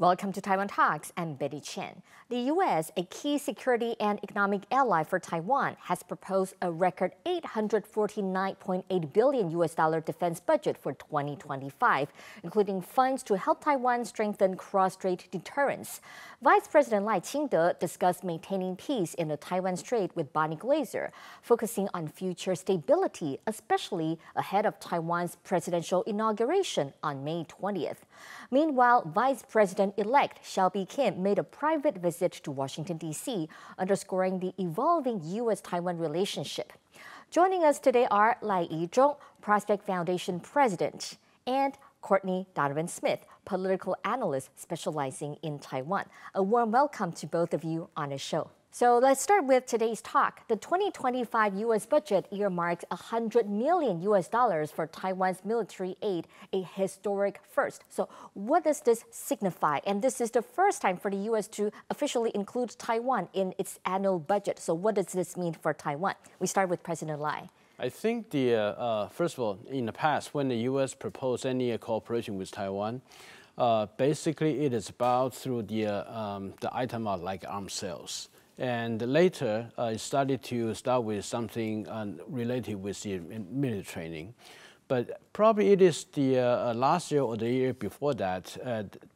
Welcome to Taiwan Talks. I'm Betty Chen. The U.S., a key security and economic ally for Taiwan, has proposed a record $849.8 billion defense budget for 2025, including funds to help Taiwan strengthen cross-strait deterrence. Vice President Lai Ching-te discussed maintaining peace in the Taiwan Strait with Bonnie Glaser, focusing on future stability, especially ahead of Taiwan's presidential inauguration on May 20th. Meanwhile, Vice President-elect Hsiao Bi-khim made a private visit to Washington, D.C., underscoring the evolving U.S.-Taiwan relationship. Joining us today are Lai I-chung, Prospect Foundation President, and Courtney Donovan Smith, political analyst specializing in Taiwan. A warm welcome to both of you on the show. So let's start with today's talk. The 2025 U.S. budget earmarks $100 million for Taiwan's military aid, a historic first. So what does this signify? And this is the first time for the U.S. to officially include Taiwan in its annual budget. So what does this mean for Taiwan? We start with President Lai. I think first of all, in the past, when the U.S. proposed any cooperation with Taiwan, basically it is about through the item of like arms sales. And later, it start with something related with the military training. But probably it is the last year or the year before that,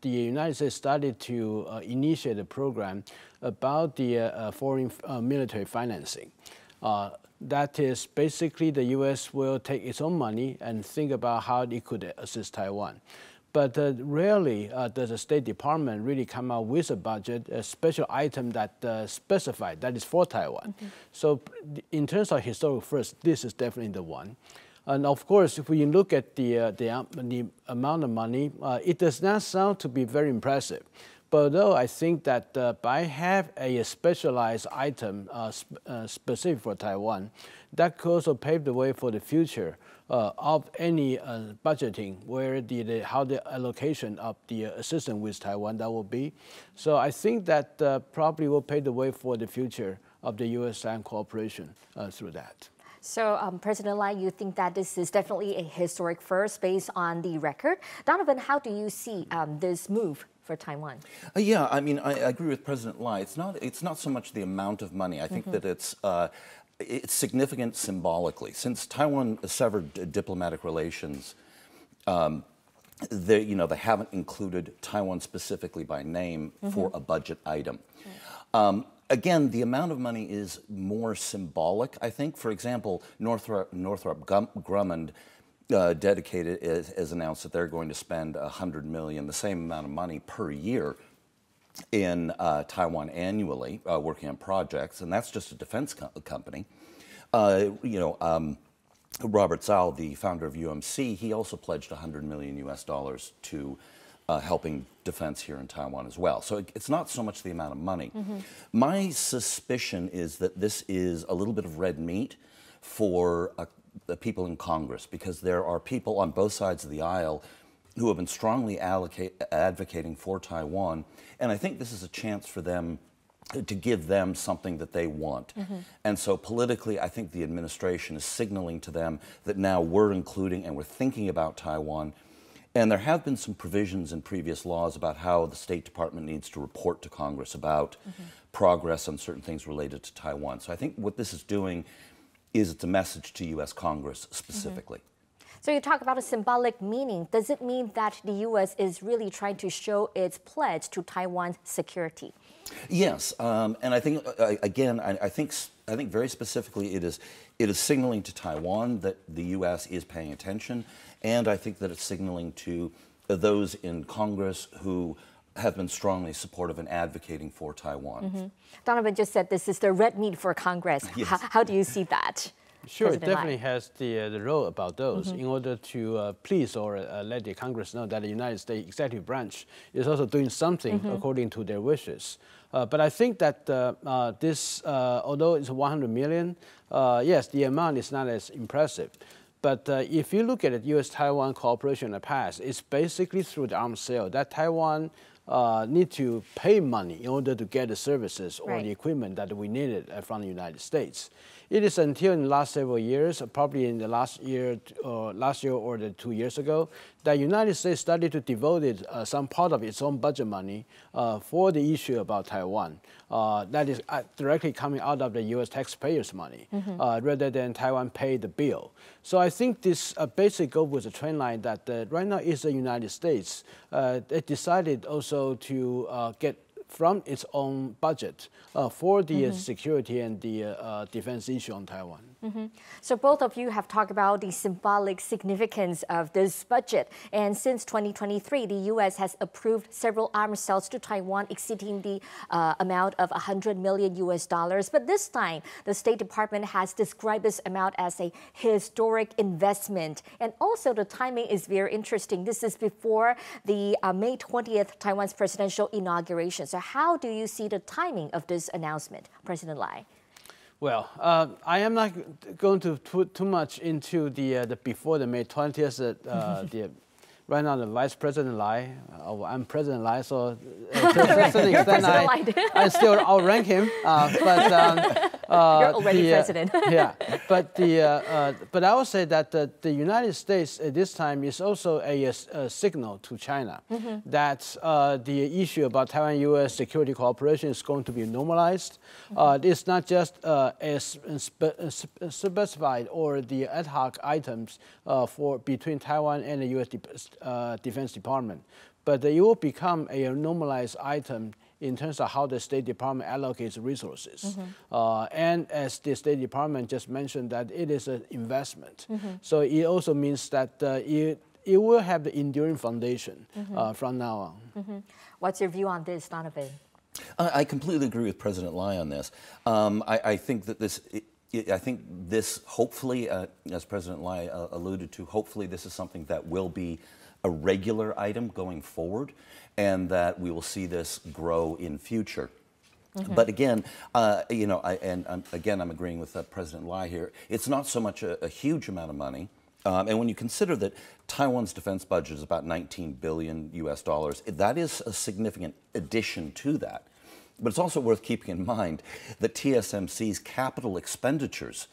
the United States started to initiate a program about the foreign military financing. That is basically the U.S. will take its own money and think about how it could assist Taiwan. But rarely does the State Department really come out with a budget, a special item that specified that is for Taiwan. Mm-hmm. So in terms of historical first, this is definitely the one. And of course, if we look at the amount of money, it does not sound to be very impressive. But though I think that by having a specialized item specific for Taiwan, that could also pave the way for the future of any budgeting, where how the allocation of the assistance with Taiwan that will be. So I think that probably will pave the way for the future of the U.S.-Taiwan cooperation through that. So, President Lai, you think that this is definitely a historic first based on the record. Donovan, how do you see this move for Taiwan? Yeah, I mean, I agree with President Lai. It's not so much the amount of money. I think that it's significant symbolically. Since Taiwan severed diplomatic relations, they haven't included Taiwan specifically by name for a budget item. Right. Again, the amount of money is more symbolic, I think. For example, Northrop Grumman has announced that they're going to spend $100 million, the same amount of money per year, in Taiwan annually, working on projects, and that's just a defense company. Robert Zhao, the founder of UMC, he also pledged $100 million to helping defense here in Taiwan as well. So it's not so much the amount of money. Mm-hmm. My suspicion is that this is a little bit of red meat for the people in Congress, because there are people on both sides of the aisle who have been strongly advocating for Taiwan, and I think this is a chance for them to give them something that they want. Mm-hmm. And so politically, I think the administration is signaling to them that now we're including and we're thinking about Taiwan. And there have been some provisions in previous laws about how the State Department needs to report to Congress about progress on certain things related to Taiwan. So I think what this is doing is it's a message to U.S. Congress specifically. Mm-hmm. So you talk about a symbolic meaning. Does it mean that the U.S. is really trying to show its pledge to Taiwan's security? Yes, and I think again, I think very specifically it is signaling to Taiwan that the U.S. is paying attention, and I think that it's signaling to those in Congress who have been strongly supportive and advocating for Taiwan. Mm-hmm. Donovan just said this is the red meat for Congress. Yes. How do you see that? Sure, it definitely has the role about those in order to please or let the Congress know that the United States executive branch is also doing something according to their wishes. But I think that this, although it's $100 million, yes, the amount is not as impressive. But if you look at the U.S.-Taiwan cooperation in the past, it's basically through the arms sale that Taiwan need to pay money in order to get the services or the equipment that we needed from the United States. It is until in the last several years, probably in the last year or the 2 years ago, the United States started to devote some part of its own budget money for the issue about Taiwan. That is directly coming out of the U.S. taxpayers' money, rather than Taiwan pay the bill. So I think this basically goes with the trend line that right now is the United States. It decided also to get from its own budget for the security and the defense issue on Taiwan. So both of you have talked about the symbolic significance of this budget. And since 2023, the U.S. has approved several arms sales to Taiwan exceeding the amount of $100 million. But this time, the State Department has described this amount as a historic investment. And also the timing is very interesting. This is before the May 20th Taiwan's presidential inauguration. So how do you see the timing of this announcement, President Lai? Well, I am not going to put too much into the before the May 20th. Right now, the Vice President Lai, I'm President Lai, so to a certain extent, I still outrank him. You're already president. Yeah, but I would say that the United States at this time is also a signal to China that the issue about Taiwan-U.S. security cooperation is going to be normalized. It's not just as specified or the ad hoc items for between Taiwan and the U.S. Defense Department, but it will become a normalized item in terms of how the State Department allocates resources. And as the State Department just mentioned, that it is an investment. So it also means that it will have the enduring foundation from now on. What's your view on this, Donovan? I completely agree with President Lai on this. I think that this hopefully, as President Lai alluded to, hopefully this is something that will be a regular item going forward, and that we will see this grow in future. But again, I'm agreeing with President Lai here. It's not so much a huge amount of money, and when you consider that Taiwan's defense budget is about $19 billion, that is a significant addition to that. But it's also worth keeping in mind that TSMC's capital expenditures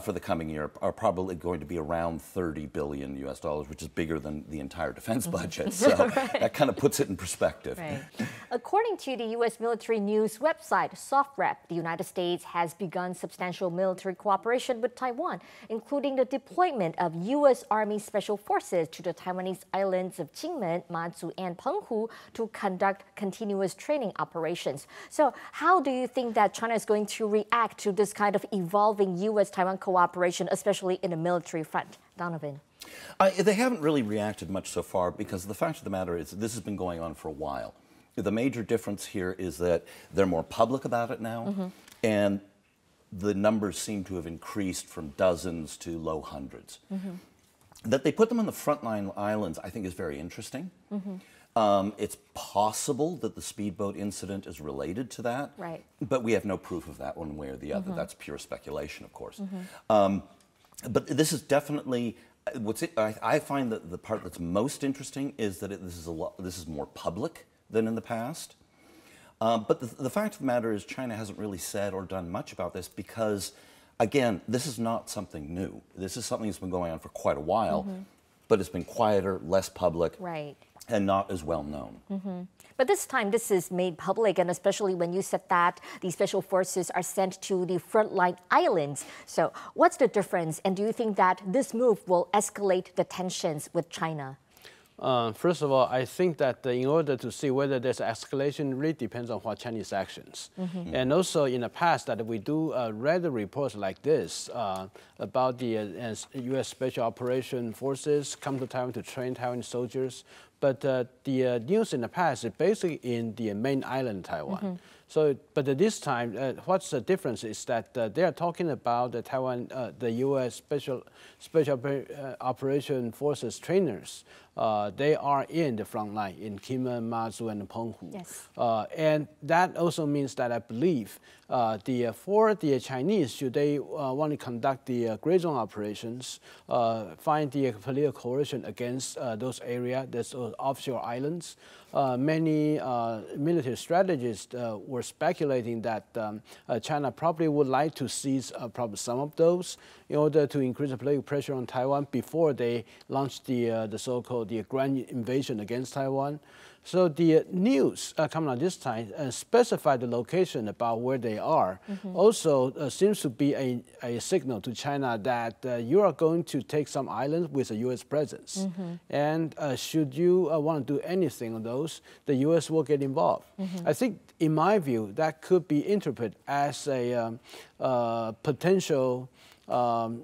for the coming year are probably going to be around $30 billion, which is bigger than the entire defense budget. So that kind of puts it in perspective. Right. According to the U.S. military news website, SOFREP, the United States has begun substantial military cooperation with Taiwan, including the deployment of U.S. Army Special Forces to the Taiwanese islands of Ching-te, Matsu, and Penghu to conduct continuous training operations. So how do you think that China is going to react to this kind of evolving U.S.-Taiwan cooperation, especially in the military front? Donovan? They haven't really reacted much so far, because the fact of the matter is this has been going on for a while. The major difference here is that they're more public about it now, and the numbers seem to have increased from dozens to low hundreds. That they put them on the frontline islands, I think, is very interesting. It's possible that the speedboat incident is related to that, but we have no proof of that one way or the other. That's pure speculation, of course. But this is definitely I find that the part that's most interesting is that this is more public than in the past. But the fact of the matter is, China hasn't really said or done much about this because, again, this is not something new. This is something that's been going on for quite a while, but it's been quieter, less public, and not as well known. But this time, this is made public, and especially when you said that the special forces are sent to the frontline islands. So what's the difference, and do you think that this move will escalate the tensions with China? First of all, I think that in order to see whether there's escalation, really depends on what Chinese actions. And also in the past that we do read the reports like this about the U.S. Special Operation Forces come to Taiwan to train Taiwanese soldiers. But the news in the past is basically in the main island, Taiwan. So, but this time, what's the difference is that they are talking about the the U.S. Special Operation Forces trainers. They are in the front line in Ching-te, Matsu, and Penghu. And that also means that I believe for the Chinese, should they want to conduct the gray zone operations, find the political coalition against those areas, that's offshore islands. Many military strategists were speculating that China probably would like to seize probably some of those in order to increase the political pressure on Taiwan before they launch the so-called grand invasion against Taiwan. So the news coming out this time specify the location about where they are. Also seems to be a signal to China that you are going to take some islands with a U.S. presence. And should you want to do anything on those, the U.S. will get involved. I think, in my view, that could be interpreted as a potential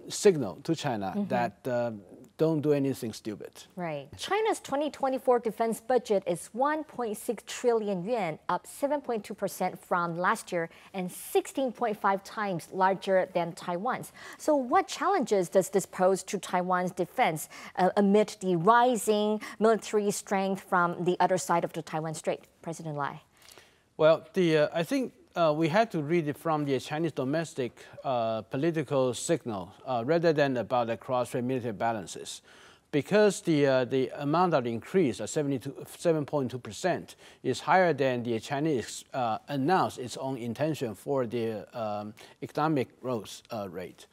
signal to China that don't do anything stupid. Right. China's 2024 defense budget is 1.6 trillion yuan, up 7.2% from last year and 16.5 times larger than Taiwan's. So what challenges does this pose to Taiwan's defense amid the rising military strength from the other side of the Taiwan Strait? President Lai. Well, I think we had to read it from the Chinese domestic political signal rather than about the cross-strait military balances. Because the amount of the increase of 7.2% is higher than the Chinese announced its own intention for the economic growth rate,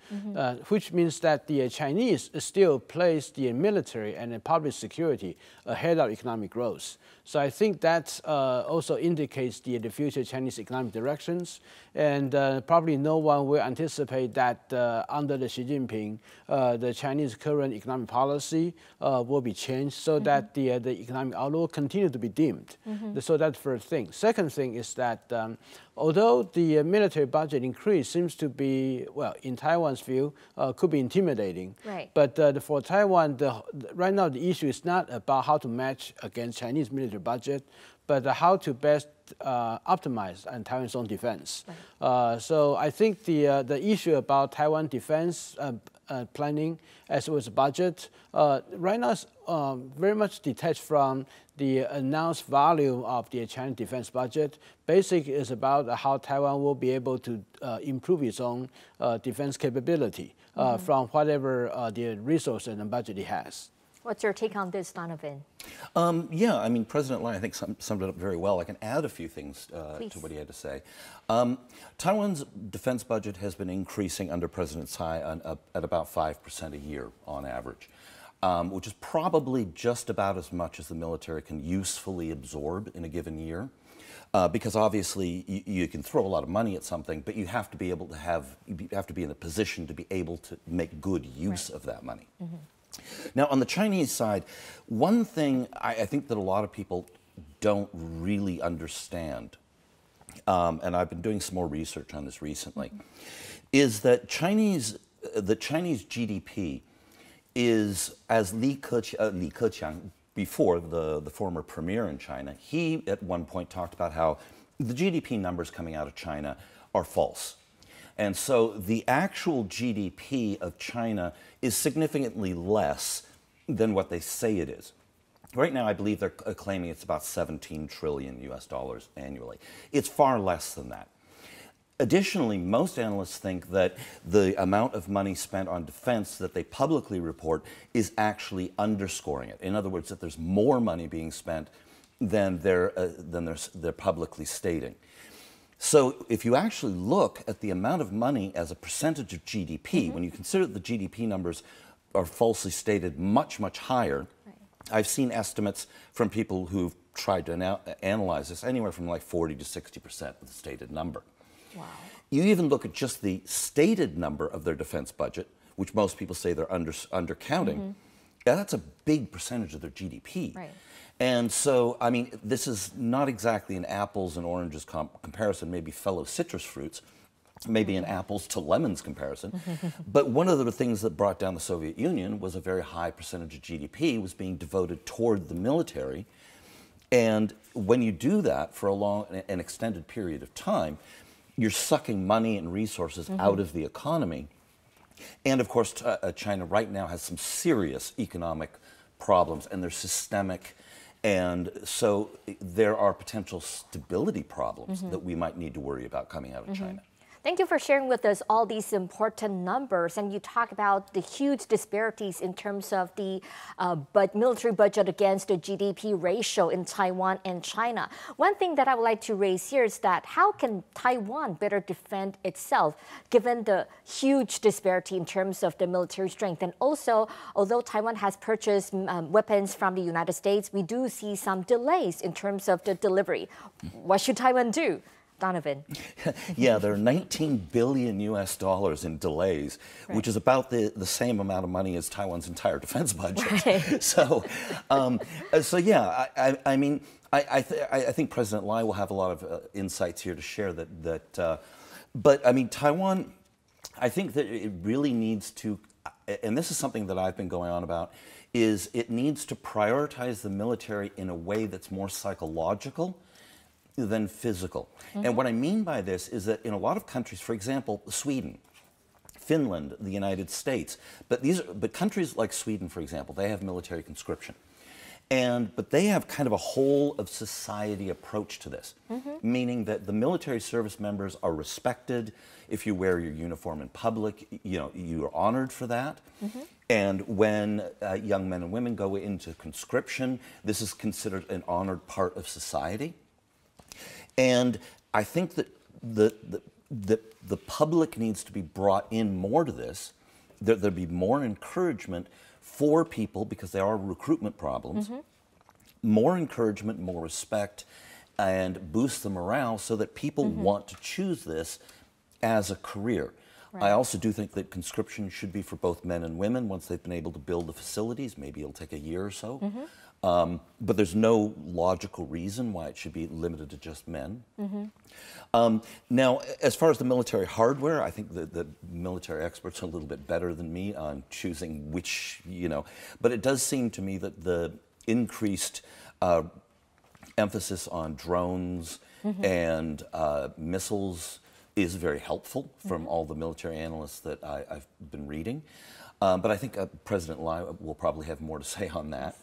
which means that the Chinese still place the military and the public security ahead of economic growth. So I think that also indicates the future Chinese economic directions, and probably no one will anticipate that under the Xi Jinping, the Chinese current economic policy will be changed so that the economic outlook continue to be dimmed. So that's the first thing. Second thing is that although the military budget increase seems to be, well, in Taiwan's view, could be intimidating. Right. But for Taiwan, right now the issue is not about how to match against Chinese military budget, but how to best optimize on Taiwan's own defense. Right. So I think the issue about Taiwan defense planning as well as budget right now is very much detached from the announced volume of the Chinese defense budget. Basically, is about how Taiwan will be able to improve its own defense capability from whatever the resources and the budget it has. What's your take on this, Donovan? Yeah, I mean, President Lai, I think, summed it up very well. I can add a few things to what he had to say. Taiwan's defense budget has been increasing under President Tsai at about 5% a year on average, which is probably just about as much as the military can usefully absorb in a given year. Because obviously you can throw a lot of money at something, but you have to be able to you have to be in a position to be able to make good use of that money. Now, on the Chinese side, one thing I think that a lot of people don't really understand, and I've been doing some more research on this recently, is that the Chinese GDP is, as Li Keqiang, before the former premier in China, he at one point talked about how the GDP numbers coming out of China are false. And so the actual GDP of China is significantly less than what they say it is. Right now, I believe they're claiming it's about 17 trillion US dollars annually. It's far less than that. Additionally, most analysts think that the amount of money spent on defense that they publicly report is actually underscoring it. In other words, that there's more money being spent than they're publicly stating. So if you actually look at the amount of money as a percentage of GDP, when you consider that the GDP numbers are falsely stated much, much higher, I've seen estimates from people who've tried to analyze this, anywhere from like 40 to 60% of the stated number. Wow. You even look at just the stated number of their defense budget, which most people say they're undercounting, that's a big percentage of their GDP. Right. And so, I mean, this is not exactly an apples and oranges comparison, maybe fellow citrus fruits, maybe an apples to lemons comparison. But one of the things that brought down the Soviet Union was a very high percentage of GDP was being devoted toward the military. And when you do that for an extended period of time, you're sucking money and resources out of the economy. And of course, China right now has some serious economic problems, and they're systemic. And so there are potential stability problems that we might need to worry about coming out of China. Thank you for sharing with us all these important numbers. And you talk about the huge disparities in terms of the military budget against the GDP ratio in Taiwan and China. One thing that I would like to raise here is that how can Taiwan better defend itself given the huge disparity in terms of the military strength? And also, although Taiwan has purchased weapons from the United States, we do see some delays in terms of the delivery. What should Taiwan do? Donovan. Yeah, there are 19 billion US dollars in delays, right, which is about the same amount of money as Taiwan's entire defense budget. Right. So yeah, I mean, I think President Lai will have a lot of insights here to share but I mean, Taiwan, I think that it really needs to, and this is something that I've been going on about, is it needs to prioritize the military in a way that's more psychological than physical. Mm-hmm. And what I mean by this is that in a lot of countries, for example, Sweden, Finland, the United States, but countries like Sweden, for example, they have military conscription. But they have kind of a whole of society approach to this, mm-hmm, meaning that the military service members are respected. If you wear your uniform in public, you are honored for that. Mm-hmm. And when young men and women go into conscription, this is considered an honored part of society. And I think that the public needs to be brought in more to this. There'd be more encouragement for people, because there are recruitment problems, mm-hmm, more encouragement, more respect, and boost the morale so that people, mm-hmm, want to choose this as a career. Right. I also do think that conscription should be for both men and women once they've been able to build the facilities. Maybe it'll take a year or so. Mm-hmm. But there's no logical reason why it should be limited to just men. Mm-hmm. Now, as far as the military hardware, I think the military experts are a little bit better than me on choosing which, but it does seem to me that the increased emphasis on drones, mm-hmm, and missiles is very helpful from, mm-hmm, all the military analysts that I've been reading. But I think President Lai will probably have more to say on that.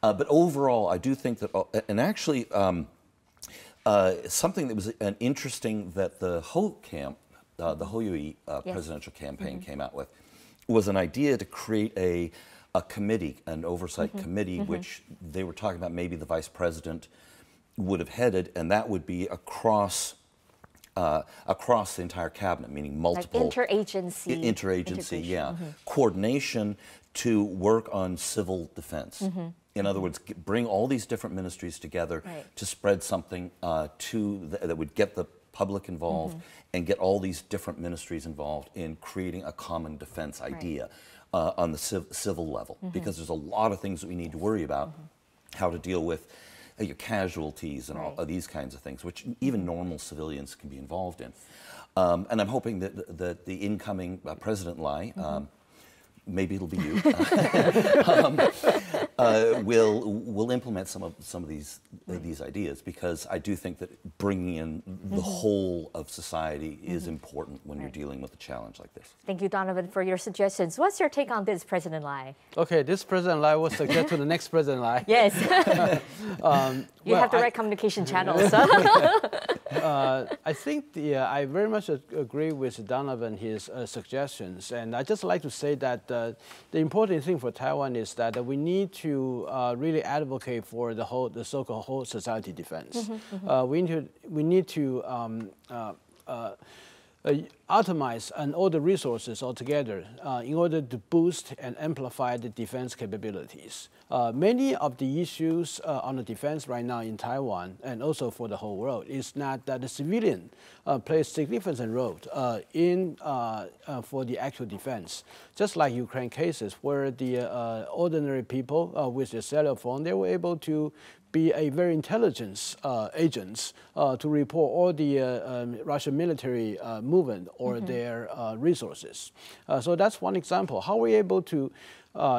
But overall, I do think that, and actually, something that was interesting that the Hou-Yui yes, presidential campaign, mm-hmm, came out with was an idea to create a committee, an oversight, mm-hmm, committee, mm-hmm, which they were talking about maybe the vice president would have headed, and that would be across the entire cabinet, meaning multiple like interagency, yeah, mm-hmm, coordination to work on civil defense. Mm-hmm. In other words, bring all these different ministries together, right, to spread something that would get the public involved, mm-hmm, and get all these different ministries involved in creating a common defense idea, right, on the civil level. Mm-hmm. Because there's a lot of things that we need to worry about, mm-hmm, how to deal with your casualties and, right, all of these kinds of things, which even normal civilians can be involved in. And I'm hoping that the incoming President Lai, mm-hmm, maybe it'll be you, will implement some of these ideas, because I do think that bringing in the, mm-hmm, whole of society, mm-hmm, is important when, right, you're dealing with a challenge like this. Thank you, Donovan, for your suggestions. What's your take on this, President Lai? Okay, this President Lai will suggest to the next President Lai. Yes. You have the right communication channels. I think I very much agree with Donovan, his suggestions, and I just like to say that the important thing for Taiwan is that we need to really advocate for the so-called whole society defense. Mm-hmm, mm-hmm. We need to atomize all the resources altogether in order to boost and amplify the defense capabilities. Many of the issues on the defense right now in Taiwan, and also for the whole world, is not that the civilian plays a significant role for the actual defense. Just like Ukraine cases, where the ordinary people with their cell phone, they were able to be a very intelligence agents to report all the Russian military movement or, mm-hmm, their resources. So that's one example. How are we able to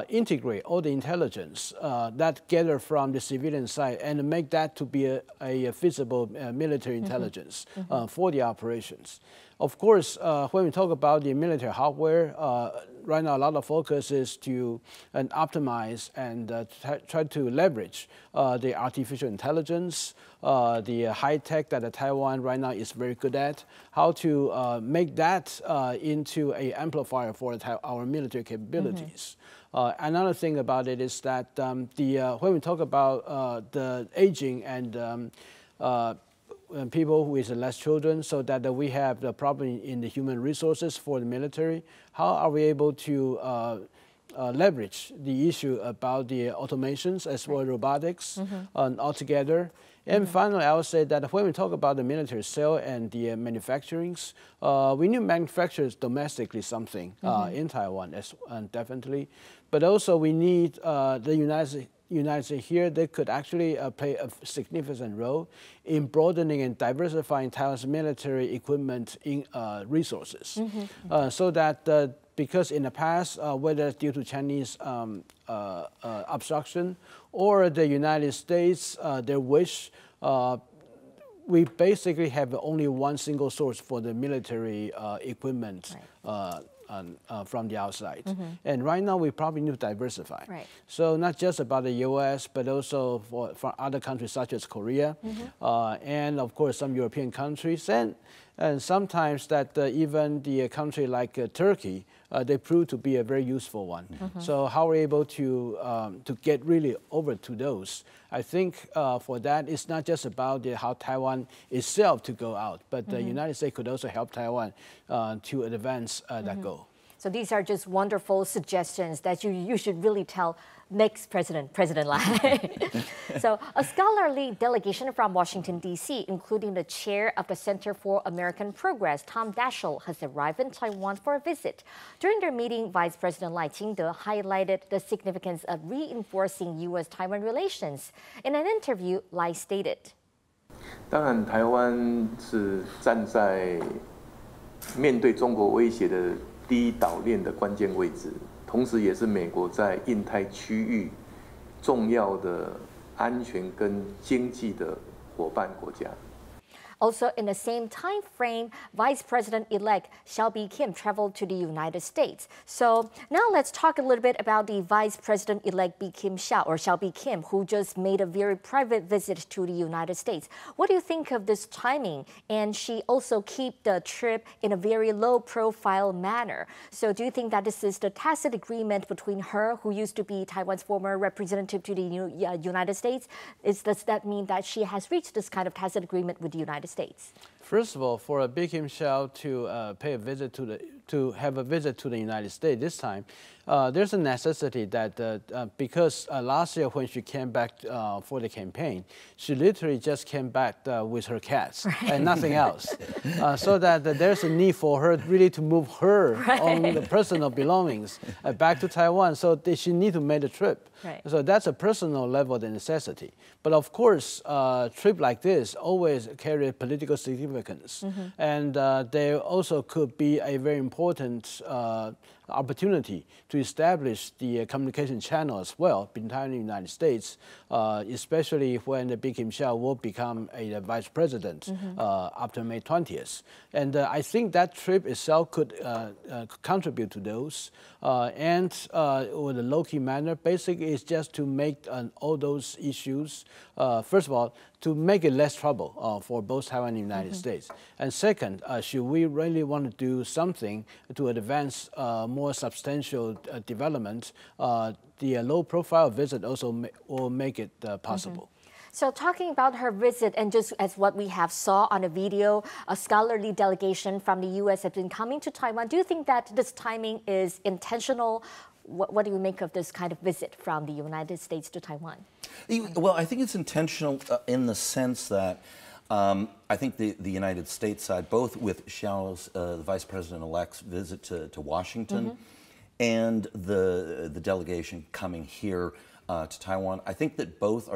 integrate all the intelligence that gather from the civilian side and make that to be a feasible military intelligence, mm-hmm, for the operations. Of course, when we talk about the military hardware, right now a lot of focus is to optimize and try to leverage the artificial intelligence, the high tech that Taiwan right now is very good at, how to make that into an amplifier for our military capabilities. Another thing about it is that when we talk about the aging and people who is less children, so that we have the problem in the human resources for the military, how are we able to leverage the issue about the automations as well as robotics altogether? And finally, I would say that when we talk about the military sale and the manufacturings, we need manufacturers domestically something in Taiwan, definitely. But also we need the United States here, they could actually play a significant role in broadening and diversifying Taiwan's military equipment in resources. So that because in the past, whether it's due to Chinese obstruction or the United States, their wish, we basically have only one single source for the military equipment from the outside. And right now, we probably need to diversify. So not just about the U.S., but also for other countries such as Korea, and of course, some European countries, and sometimes that even the country like Turkey, they prove to be a very useful one. So how we're able to get really over to those, I think for that, it's not just about how Taiwan itself to go out, but the United States could also help Taiwan to advance that goal. So these are just wonderful suggestions that you should really tell next President Lai. So a scholarly delegation from Washington, D.C., including the chair of the Center for American Progress, Tom Daschle, has arrived in Taiwan for a visit. During their meeting, Vice President Lai Ching-te highlighted the significance of reinforcing U.S.-Taiwan relations. In an interview, Lai stated, 当然，台湾是站在面对中国威胁的第一岛链的关键位置，同时也是美国在印太区域重要的安全跟经济的伙伴国家。 Also, in the same time frame, Vice President-elect Hsiao Bi-khim traveled to the United States. So now let's talk a little bit about the Vice President-elect Hsiao Bi-khim, who just made a very private visit to the United States. What do you think of this timing? And she also kept the trip in a very low-profile manner. So do you think that this is the tacit agreement between her, who used to be Taiwan's former representative to the United States? Does that mean that she has reached this kind of tacit agreement with the United States? First of all, for Bi-khim Hsiao to have a visit to the United States this time, there's a necessity that because last year when she came back for the campaign, she literally just came back with her cats and nothing else. So that there's a need for her really to move her own the personal belongings back to Taiwan. So she need to make the trip. So that's a personal level of the necessity. But of course, trip like this always carry political significance. And there also could be a very important opportunity to establish the communication channel as well between Taiwan and the United States, especially when the Bi-khim Hsiao will become a vice president after May 20th. And I think that trip itself could contribute to those. And with a low-key manner, basically it's just to make all those issues, first of all, to make it less trouble for both Taiwan and the United States. And second, should we really want to do something to advance more substantial development, the low-profile visit also will make it possible. So talking about her visit, and just as what we have saw on a video, a scholarly delegation from the U.S. has been coming to Taiwan. Do you think that this timing is intentional? What do you make of this kind of visit from the United States to Taiwan? Well, I think it's intentional in the sense that I think the United States side, both with Hsiao's the Vice President-elect's visit to Washington and the delegation coming here to Taiwan, I think that both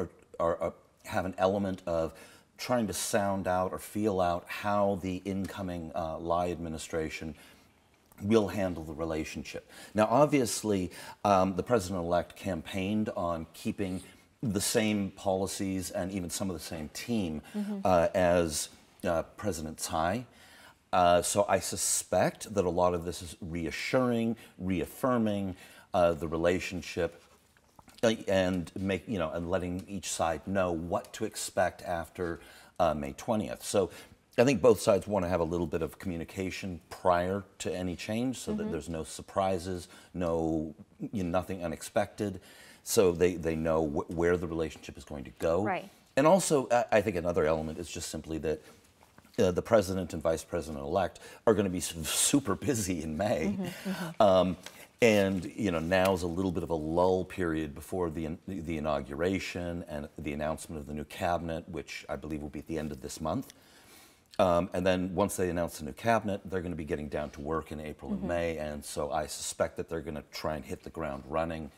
have an element of trying to sound out or feel out how the incoming Lai administration will handle the relationship. Now, obviously, the President-elect campaigned on keeping the same policies and even some of the same team as President Tsai. So I suspect that a lot of this is reassuring, reaffirming the relationship, and and letting each side know what to expect after May 20th. So I think both sides want to have a little bit of communication prior to any change, so that there's no surprises, nothing unexpected, so they know where the relationship is going to go. Right. And also, I think another element is just simply that the president and vice president-elect are going to be super busy in May. And now's a little bit of a lull period before the inauguration and the announcement of the new cabinet, which I believe will be at the end of this month. And then once they announce the new cabinet, they're going to be getting down to work in April and May, and so I suspect that they're going to try and hit the ground running.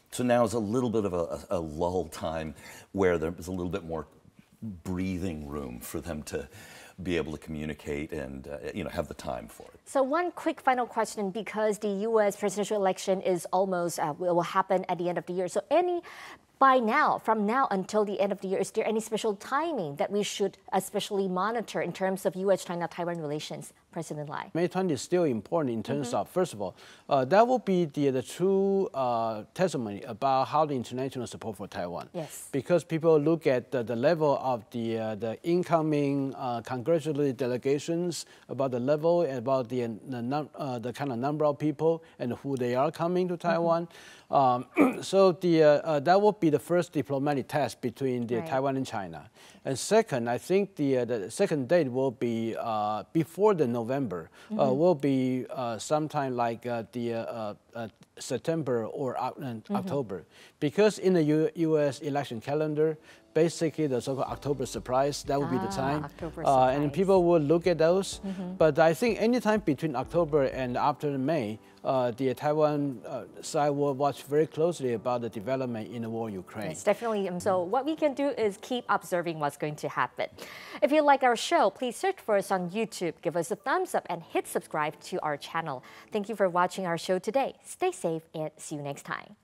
So now is a little bit of a lull time where there's a little bit more breathing room for them to be able to communicate and have the time for it. So one quick final question, because the U.S. presidential election is almost will happen at the end of the year. So from now until the end of the year, is there any special timing that we should especially monitor in terms of U.S.-China-Taiwan relations, President Lai? May 20 is still important in terms of, first of all, that will be the true testimony about how the international support for Taiwan. Yes. Because people look at the level of the incoming congressional delegations, about the level, about the kind of number of people and who they are coming to Taiwan. So that will be the first diplomatic test between Taiwan and China. And second, I think the second date will be before the November, will be sometime like September or October. Because in the U.S. election calendar, basically the so-called October surprise, that would be the time. And people will look at those. But I think anytime between October and after May, the Taiwan side will watch very closely about the development in the war in Ukraine. Yes, definitely. So what we can do is keep observing what's going to happen. If you like our show, please search for us on YouTube, give us a thumbs up, and hit subscribe to our channel. Thank you for watching our show today. Stay safe and see you next time.